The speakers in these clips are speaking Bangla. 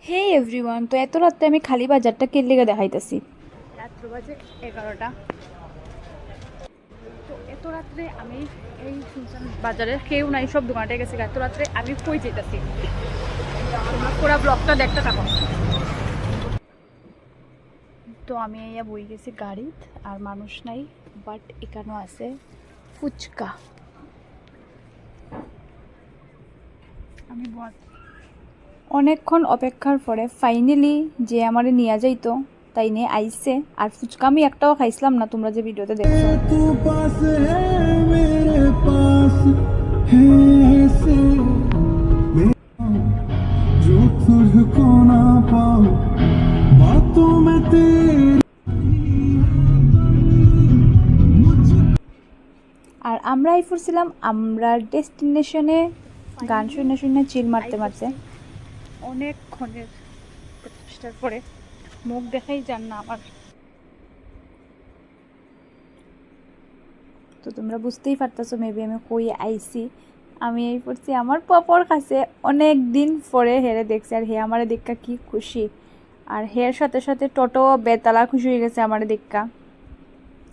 হে এভরিওয়ান, তো এত রাতে আমি খালি বাজারটা কে লেগে দেখাইতেছি। রাত্র বাজে 11টা। তো এত রাত্রে আমি এই শুনছেন বাজারে কেউ নাই, সব দোকানটা গেছে। এত রাত্রে আমি কই যেতেছি, তোমরা পুরো ব্লগটা দেখতে থাকো। তো আমি ইয়া বই গেছি গাড়িত, আর মানুষ নাই, বাট এখানেও আছে ফুচকা। আমি অনেকক্ষণ অপেক্ষার পরে ফাইনালি যে আমারে নিয়ে যাইতো তাই নিয়ে আইসে। আর ফুচকা আমি একটাও খাইছিলাম না, তোমরা যে ভিডিওতে দেখছো। আর আমরাই ফুরছিলাম আমরা ডেস্টিনেশনে, গান শুনে শুনে চিল মারতে মারতে। অনেকক্ষণের প্রচেষ্টার পরে মুখ দেখাই যান না আমার। তো তোমরা বুঝতেই পারতেছো মেবি আমি কই আইছি। আমি এই পড়ছি আমার পপর কাছে অনেক দিন পরে হেরে দেখছি, আর হে আমারে দেখা কি খুশি। আর হের সাথে সাথে টোটো বেতালা খুশি হয়ে গেছে আমারে দেখা।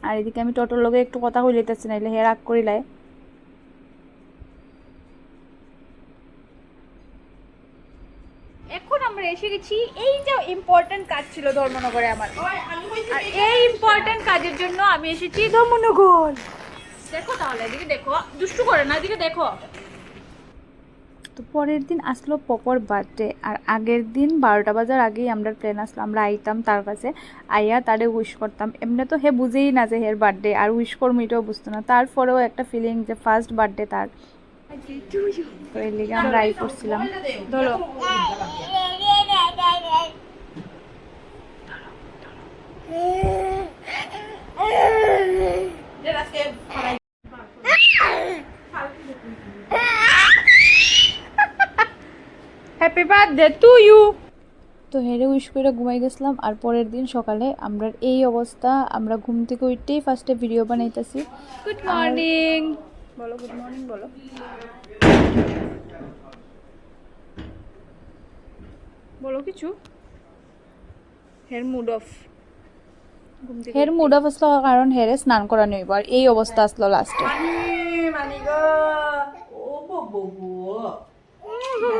আর এদিকে আমি টোটোর লগে একটু কথা কইলেতেছি, নাইলে হে রাগ করিলাই। এখন আমরা এসে গেছি, এই যে ইম্পর্টেন্ট কাজ ছিল ধর্মনগরে আমার, আর এই ইম্পর্টেন্ট কাজের জন্য আমি এসেছি ধর্মনগর। দেখো তাহলে, এদিকে দেখো, দুষ্টু করে না, এদিকে দেখো। তো পরের দিন আসলো পপর বার্থডে, আর আগের দিন 12টা বাজার আগেই আমরা প্ল্যান আসলো আমরা আইতাম তার কাছে, আইয়া তারে উইশ করতাম। এমনি তো হে বুঝেই না যে হের বার্থডে, আর উইশ করবো এটাও বুঝতো না। তারপরেও একটা ফিলিং যে ফার্স্ট বার্থডে তার, তো এর লিগে আমরা আই করছিলাম। ধরো হ্যাপি বার্থডে টু ইউ। তো হেরে উইশ করে ঘুমাই গেছিলাম। আর পরের দিন সকালে আমরা এই অবস্থা, আমরা ঘুম থেকে উঠতেই ফার্স্টে ভিডিও বানাইতেছি। গুড মর্নিং বলো, গুড মর্নিং বলো। বলো কিছু। হের মুড অফ, হের মুড অফ আসলো কারণ হেরে স্নান করা নইব, আর এই অবস্থা আসলো লাস্টে।